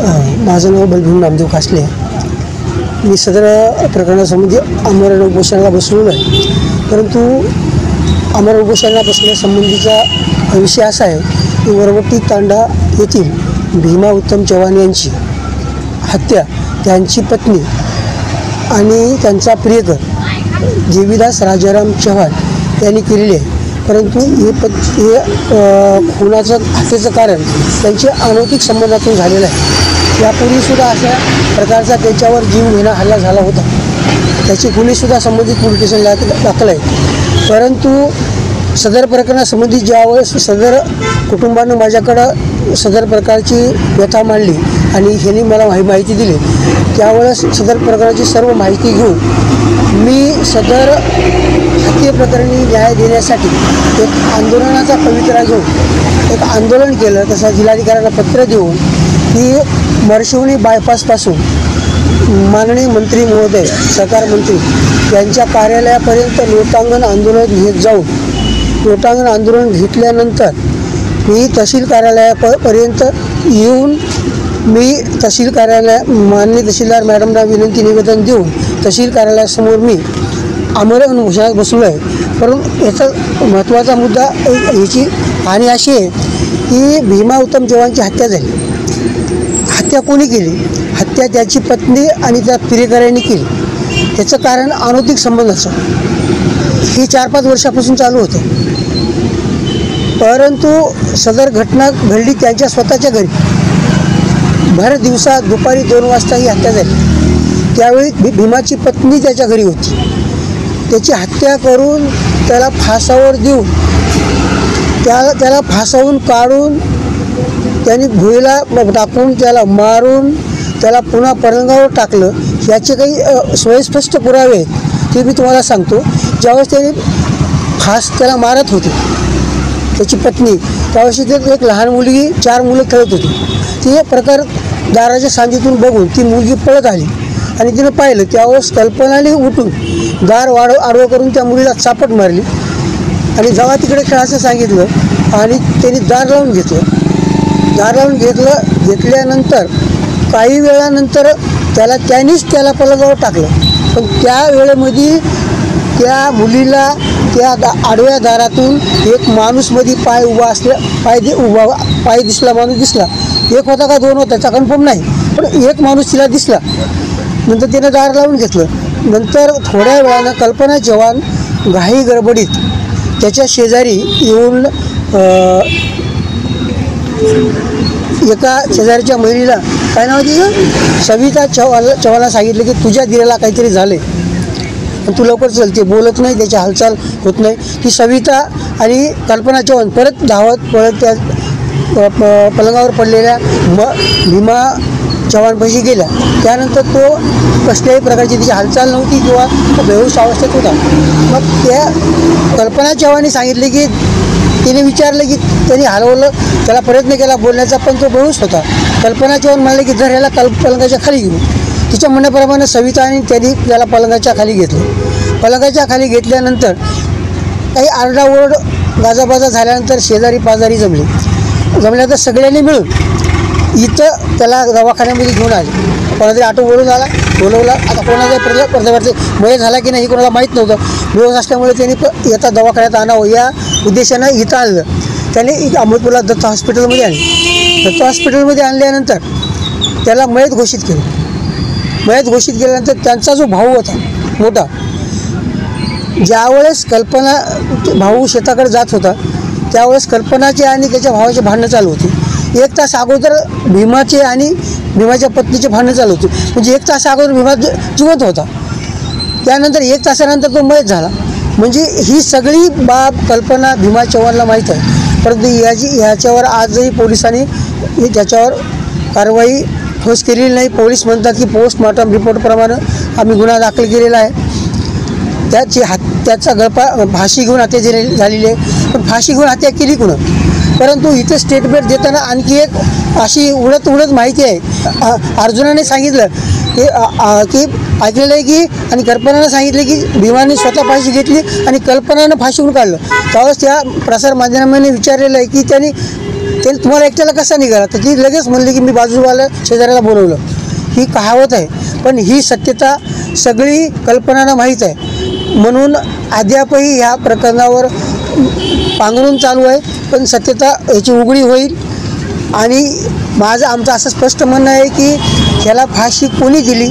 माझं नाव बलभीम नामदेव कासले. मी सदर प्रकरणासंबंधी आमरण उपोषणाला बसलेलो आहे. परंतु आमरण उपोषणाला बसण्यासंबंधीचा विषय असा आहे की वरवटी तांडा येथील भीमा उत्तम चव्हाण यांची हत्या त्यांची पत्नी आणि त्यांचा प्रियकर देवीदास राजाराम चव्हाण यांनी केलेली आहे. परंतु हे खुनाचं हत्येचं कारण त्यांचे अनैतिक संबंधातून झालेलं आहे. यापूर्वीसुद्धा अशा प्रकारचा त्याच्यावर जीव घेणा हल्ला झाला होता. त्याची गुन्हेसुद्धा संबंधित पोलीस स्टेशनला दाखल आहे. परंतु सदर प्रकरणासंबंधी ज्यावेळेस सदर कुटुंबानं माझ्याकडं सदर प्रकारची व्यथा मांडली आणि ह्यांनी मला माहिती दिली, त्यावेळेस सदर प्रकाराची सर्व माहिती घेऊन मी सदर हत्येप्रकरणी न्याय देण्यासाठी एक आंदोलनाचा पवित्रा घेऊन एक आंदोलन केलं. तसं जिल्हाधिकाऱ्यांना पत्र देऊन की मरशिवनी बायपासपासून माननीय मंत्री महोदय सहकार मंत्री यांच्या कार्यालयापर्यंत लोटांगण आंदोलन घेत जाऊन लोटांगण आंदोलन घेतल्यानंतर मी तहसील कार्यालयापर्यंत येऊन मी तहसील कार्यालय माननीय तहसीलदार मॅडमना विनंती निवेदन देऊन तहसील कार्यालयासमोर मी आमरण उपोषणात बसलो आहे. परंतु याचा महत्त्वाचा मुद्दा याची आणि अशी आहे की भीमा उत्तम चव्हाणची हत्या झाली. हत्या कोणी केली? हत्या त्याची पत्नी आणि त्या प्रियकरांनी केली. त्याचं कारण अनैतिक संबंधाचं. ही 4-5 वर्षापासून चालू होतं. परंतु सदर घटना घडली त्यांच्या स्वतःच्या घरी. भर दिवसात दुपारी 2 वाजता ही हत्या झाली. त्यावेळी भीमाची पत्नी त्याच्या घरी होती. त्याची हत्या करून त्याला फासावर देऊन त्याला फासावून काढून त्यांनी भुईला टाकून त्याला मारून त्याला पुन्हा पलंगावर टाकलं. याचे काही सुस्पष्ट पुरावे आहेत ते मी तुम्हाला सांगतो. ज्यावेळेस त्याने त्याला मारत होते त्याची पत्नी, त्यावेळेस ते एक लहान मुलगी 4 मुलं खेळत होती. ती प्रकार दाराच्या सांजेतून बघून ती मुलगी पळत आली आणि तिनं पाहिलं. त्यावेळेस कल्पनाने उठून दार आडवं करून त्या मुलीला चापट मारली आणि जेव्हा तिकडे खेळायचं सांगितलं आणि त्यांनी दार लावून घेतलं. घेतल्यानंतर काही वेळानंतर त्याला पलंगावर टाकलं. पण त्या वेळेमध्ये त्या मुलीला त्या आडव्या दारातून एक माणूस मध्ये पाय दिसला. माणूस दिसला. एक होता का 2 होता त्याचा कन्फर्म नाही, पण एक माणूस तिला दिसला. नंतर तिनं दार लावून घेतलं. नंतर थोड्या वेळानं कल्पना चव्हाण घाई गडबडीत त्याच्या शेजारी येऊन एका शेजारीच्या महिलेला काय नाव तिचं सविता चव्हाणला सांगितलं की तुझ्या दिराला काहीतरी झाले आणि तू लवकर चलते. बोलत नाही, त्याची हालचाल होत नाही. ती सविता आणि कल्पना चव्हाण परत पळत त्या पलंगावर पडलेल्या भीमा चव्हाणपाशी गेल्या. त्यानंतर तो कसल्याही प्रकारची तिची हालचाल नव्हती किंवा बेहोश अवस्थेत होता. मग त्या कल्पना चव्हाणने सांगितले की तिने विचारलं की त्यांनी हलवलं, त्याला प्रयत्न केला बोलण्याचा, पण तो बेहोश होता. कल्पना चव्हाण म्हणाले की जर ह्याला पलंगाच्या खाली घेऊ. तिच्या म्हणण्याप्रमाणे सविताने त्यांनी त्याला पलंगाच्या खाली घेतलं. पलंगाच्या खाली घेतल्यानंतर काही आरडाओरड गाजाबाजा झाल्यानंतर शेजारी पाजारी जमल्यानंतर सगळ्यांनी मिळून इथं त्याला दवाखान्यामध्ये घेऊन आले. कोणातरी ऑटो वळून आला, बोलवला. आता कोणाचा प्रत्येकाचे मय झाला की नाही कोणाला माहीत नव्हतं. बेहोश असल्यामुळे त्यांनी येता दवाखान्यात आणावं या उद्देशानं इथं आणलं. त्याने अहमदपूरला दत्त हॉस्पिटलमध्ये आणले. दत्त हॉस्पिटलमध्ये आणल्यानंतर त्याला मयत घोषित केलं. मयत घोषित केल्यानंतर त्यांचा जो भाऊ होता मोठा, ज्यावेळेस कल्पना भाऊ शेताकडे जात होता त्यावेळेस कल्पनाचे आणि त्याच्या भावाचे भांडणं चालू होती. 1 तास अगोदर भीमाचे आणि भीमाच्या पत्नीचे भांडणं चालू होते. म्हणजे 1 तास अगोदर भीमा जिवंत होता. त्यानंतर 1 तासानंतर तो मयत झाला. म्हणजे ही सगळी बाब कल्पना भीमा चव्हाणला माहीत आहे. परंतु ह्याच्यावर आजही पोलिसांनी त्याच्यावर कारवाई ठोस केलेली नाही. पोलीस म्हणतात की पोस्टमॉर्टम रिपोर्टप्रमाणे आम्ही गुन्हा दाखल केलेला आहे. त्याचा गळफा फाशी घेऊन हत्या झालेली आहे. पण फाशी घेऊन हत्या केली कुणं? परंतु इथे स्टेटमेंट देताना आणखी एक अशी उडत माहिती आहे. अर्जुनाने सांगितलं की ऐकलेलं आहे की आणि कल्पनानं सांगितलं की भीमाने स्वतः फाशी घेतली आणि कल्पनानं फाशीहून काढलं. त्यावेळेस त्या प्रसारमाध्यमांनी विचारलेलं आहे की ते तुम्हाला एकट्याला कसा निघाला, तर ती लगेच म्हणली की मी बाजूवाला शेजाऱ्याला बोलवलं. ही कहावत आहे, पण ही सत्यता सगळी कल्पनांना माहीत आहे. म्हणून अद्यापही ह्या प्रकरणावर पांघरून चालू आहे, पण सत्यता याची उघडी होईल. आणि आमचं असं स्पष्ट म्हणणं आहे की ह्याला फाशी कोणी दिली,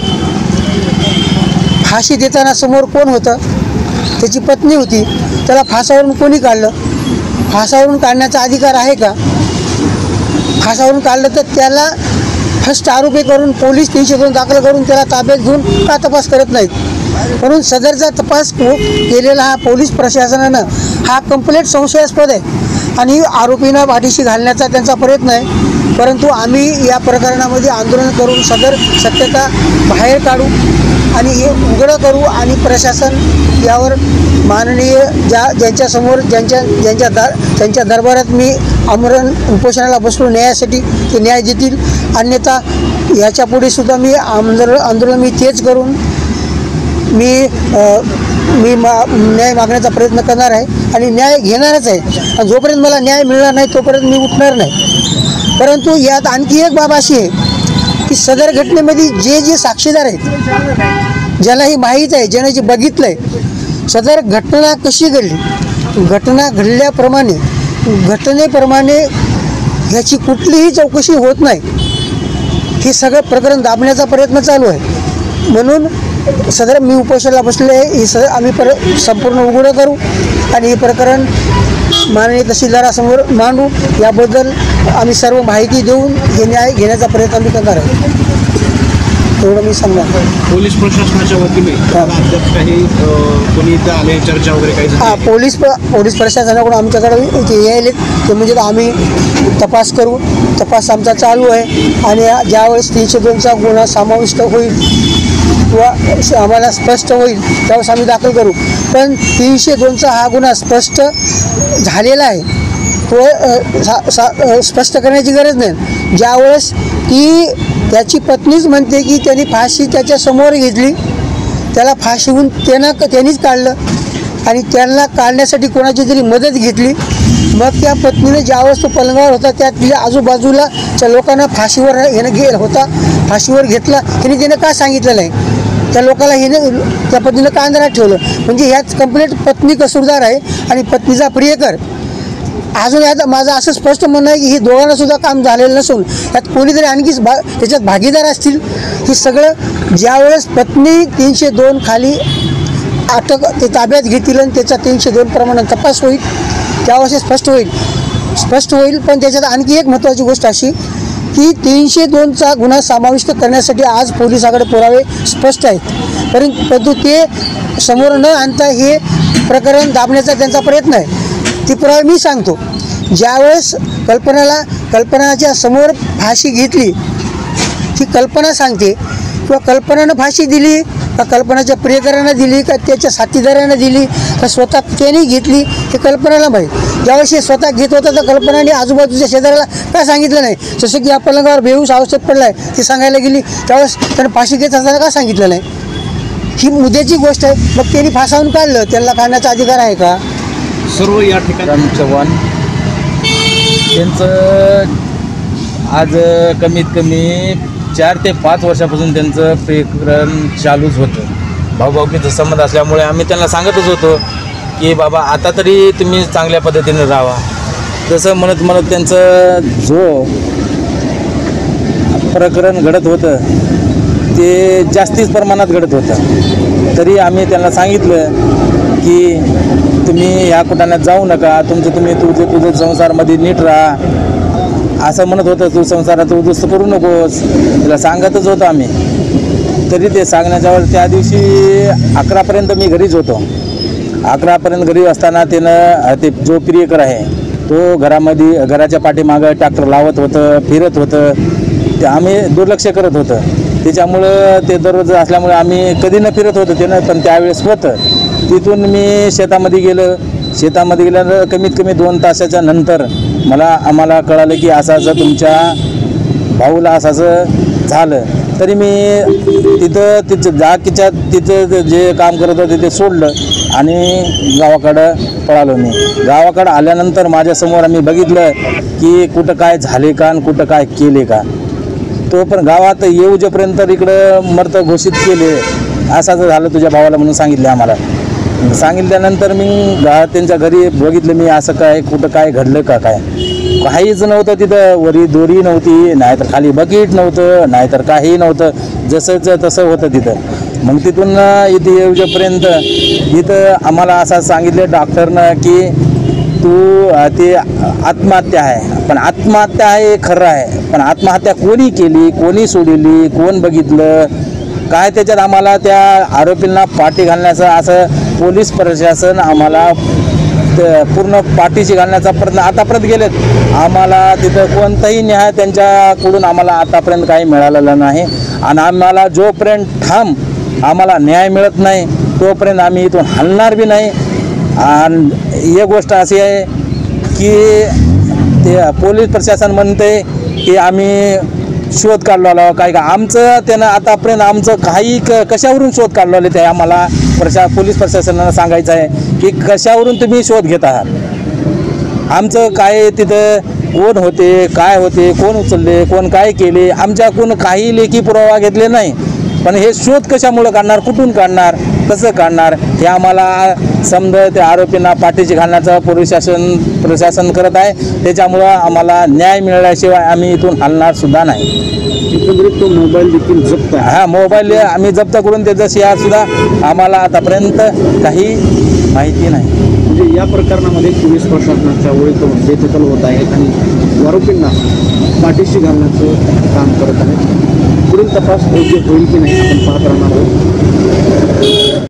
फाशी देताना समोर कोण होतं, त्याची पत्नी होती, त्याला फासावरून कोणी काढलं, फासावरून काढण्याचा अधिकार आहे का, फासावरून काढलं तर त्याला फर्स्ट आरोपी करून पोलीस 302 दाखल करून त्याला ताब्यात घेऊन का तपास करत नाहीत. म्हणून सदरचा तपास केलेला हा पोलीस प्रशासनानं हा कंप्लीट संशयास्पद आहे आणि आरोपींना पाठीशी घालण्याचा त्यांचा प्रयत्न आहे. परंतु आम्ही या प्रकरणामध्ये आंदोलन करून सदर सत्यता बाहेर काढू आणि हे उघडं करू आणि प्रशासन यावर माननीय ज्यांच्यासमोर त्यांच्या दरबारात मी आमरण उपोषणाला बसलो न्यायासाठी, ते न्याय देतील. अन्यथा याच्यापुढे सुद्धा मी आंदोलन मी तेच करून मी न्याय मागण्याचा प्रयत्न करणार आहे आणि न्याय घेणारच आहे. आणि जोपर्यंत मला न्याय मिळणार नाही तोपर्यंत मी उठणार नाही. परंतु यात आणखी एक बाब अशी आहे की सदर घटनेमध्ये जे साक्षीदार आहेत, ज्याला ही माहीत आहे, ज्याने जे बघितलं आहे, सदर घटना कशी घडली, घटना घटनेप्रमाणे ह्याची कुठलीही चौकशी होत नाही. हे सगळं प्रकरण दाबण्याचा प्रयत्न चालू आहे. म्हणून सदर मी उपोषणाला बसले आहे. हे आम्ही संपूर्ण उघडं करू आणि हे प्रकरण माननीय तहसीलदारासमोर मांडू. याबद्दल आम्ही सर्व माहिती देऊन हे न्याय घेण्याचा प्रयत्न आम्ही करणार आहे. एवढं मी सांगणार. पोलीस प्रशासनाच्या वतीने काही कोणी इथं आले, चर्चा वगैरे काही? पोलीस प्रशासनाकडून आमच्याकडे ते यायले, ते म्हणजे आम्ही तपास करू. तपास आमचा चालू आहे आणि ज्यावेळेस 302चा गुन्हा समाविष्ट होईल किंवा आम्हाला स्पष्ट होईल त्यावेळेस आम्ही दाखल करू. पण 302चा हा गुन्हा स्पष्ट झालेला आहे, तो स्पष्ट करण्याची गरज नाही. ज्यावेळेस ती त्याची पत्नीच म्हणते की त्यांनी फाशी त्याच्यासमोर घेतली, त्याला फाशीहून त्यांनीच काढलं आणि त्यांना काढण्यासाठी कोणाची तरी मदत घेतली. मग त्या पत्नीने ज्यावेळेस तो पलंगावर होता त्या आजूबाजूला लोकांना फाशीवर होता, फाशीवर घेतला, त्याने का सांगितलं नाही, त्या लोकांना त्या पत्नीनं का अंधारात ठेवलं. म्हणजे ह्यात कंप्लीट पत्नी कसूरदार आहे आणि पत्नीचा प्रियकर. अजून यात माझं असं स्पष्ट म्हणणं आहे की ही दोघांना सुद्धा काम झालेलं नसून यात कोणीतरी आणखी त्याच्यात भागीदार असतील. हे सगळं ज्यावेळेस पत्नी 302 खाली अटक ते ताब्यात घेतील आणि त्याचा 302 प्रमाणे तपास होईल त्यावेळेस स्पष्ट होईल. पण त्याच्यात आणखी एक महत्त्वाची गोष्ट अशी की 302चा गुन्हा समाविष्ट करण्यासाठी आज पोलिसाकडे पुरावे स्पष्ट आहेत, परंतु ते समोर न आणता हे प्रकरण दाबण्याचा त्यांचा प्रयत्न आहे. ती पुरावे मी सांगतो. ज्यावेळेस कल्पनाच्या समोर फाशी घेतली, ती कल्पना सांगते किंवा कल्पनानं फाशी दिली का कल्पनाच्या प्रियकरांना दिली का त्याच्या साथीदारांना दिली का स्वतः त्यांनी घेतली हे कल्पनाला माहीत. ज्यावेळेस हे स्वतः घेत होता तर कल्पनाने आजूबाजूच्या शेजाऱ्याला का सांगितलं नाही. जसं की या पलंगावर बेहूस अवस्थेत पडला आहे ते सांगायला गेली, त्यावेळेस त्यानं फाशी घेत असताना का सांगितलं नाही. ही मुद्द्याची गोष्ट आहे. मग त्यांनी फासावून काढलं, त्यांना काढण्याचा अधिकार आहे का. सर्व या ठिकाणी चव्हाण त्यांचं आज कमीत कमी 4 ते 5 वर्षापासून त्यांचं प्रकरण चालूच होतं. भाऊभाऊकीचा संबंध असल्यामुळे आम्ही त्यांना सांगतच होतो की बाबा आता तरी तुम्ही चांगल्या पद्धतीने राहा. तसं म्हणत त्यांचं जो प्रकरण घडत होतं ते जास्तीच प्रमाणात घडत होतं. तरी आम्ही त्यांना सांगितलं की तुम्ही ह्या कुटाण्यात जाऊ नका, तुझं संसारामध्ये नीट राहा असं म्हणत होतं. तू संसाराचं उद्ध्वस्त करू नकोस, तिला सांगतच होतो आम्ही. तरी ते सांगण्याच्यावर त्या दिवशी 11पर्यंत मी घरीच होतो. 11पर्यंत घरी असताना त्यानं ते जो प्रियकर आहे तो घराच्या पाठीमागं ट्रॅक्टर लावत होतं, फिरत होतं. ते आम्ही दुर्लक्ष करत होतं. त्याच्यामुळं ते दररोज असल्यामुळे आम्ही कधी न फिरत होतं त्यानं, पण त्यावेळेस होतं. तिथून मी शेतामध्ये गेल्यानं कमीत कमी 2 तासाच्या नंतर आम्हाला कळालं की असं तुमच्या भाऊला असं झालं. तरी मी तिथं जाकीच्या तिथं जे काम करत होते ते सोडलं आणि गावाकडं पळालो मी. गावाकडं आल्यानंतर माझ्यासमोर आम्ही बघितलं की कुठं काय झाले का आणि कुठं काय केले का. तो पण गावात येऊजेपर्यंत इकडं मर्त घोषित केले, असं झालं तुझ्या भावाला म्हणून सांगितले आम्हाला. सांगितल्यानंतर मी त्यांच्या घरी बघितलं मी, असं काय कुठं काय घडलं का काय. काहीच नव्हतं तिथं, वरी दोरी नव्हती, नाहीतर खाली बकेट नव्हतं, नाहीतर काही नव्हतं, जसंच तसं होतं तिथं. मग तिथून इथे येऊजेपर्यंत इथं आम्हाला असं सांगितलं डॉक्टरनं की तू ते आत्महत्या आहे. पण आत्महत्या आहे हे खरं आहे, पण आत्महत्या कोणी केली, कोणी सोडली, कोण बघितलं काय, त्याच्यात आम्हाला त्या आरोपींना पाठी घालण्याचं असं पोलीस प्रशासन आम्हाला पूर्ण पाठीशी घालण्याचा प्रयत्न आतापर्यंत गेलेत. आम्हाला तिथं कोणताही न्याय त्यांच्याकडून आम्हाला आतापर्यंत काही मिळालेला नाही. आणि आम्हाला जोपर्यंत ठाम आम्हाला न्याय मिळत नाही तोपर्यंत आम्ही इथून हलणार बी नाही. आणि एक गोष्ट अशी आहे की ते पोलीस प्रशासन म्हणते की आम्ही शोध काढलो आलो काय का. आमचं त्यानं आतापर्यंत आमचं काही कशावरून शोध काढलो आले ते आम्हाला पोलीस प्रशासनानं सांगायचं आहे की कशावरून तुम्ही शोध घेत आहात. आमचं काय तिथं कोण होते, काय होते, कोण उचलले, कोण काय केले, आमच्याकडून काही लेखी पुरावा घेतले नाही. पण हे शोध कशामुळं काढणार, कुठून काढणार, कसं काढणार हे आम्हाला समजा त्या आरोपींना पाठीशी घालण्याचं प्रशासन करत आहे. त्याच्यामुळं आम्हाला न्याय मिळाल्याशिवाय आम्ही इथून हलणार सुद्धा नाही. एकंदरीत तो मोबाईल देखील जप्त आहे. हा मोबाईल आम्ही जप्त करून त्याचं शेअर सुद्धा आम्हाला आतापर्यंत काही माहिती नाही. म्हणजे या प्रकरणामध्ये पोलीस प्रशासनाच्या वळीकडून बेदखल होत आहेत आणि आरोपींना पाठीशी घालण्याचं काम करत आहेत. पुढील तपास योग्य होईल की नाही आपण पाहत राहणार आहोत.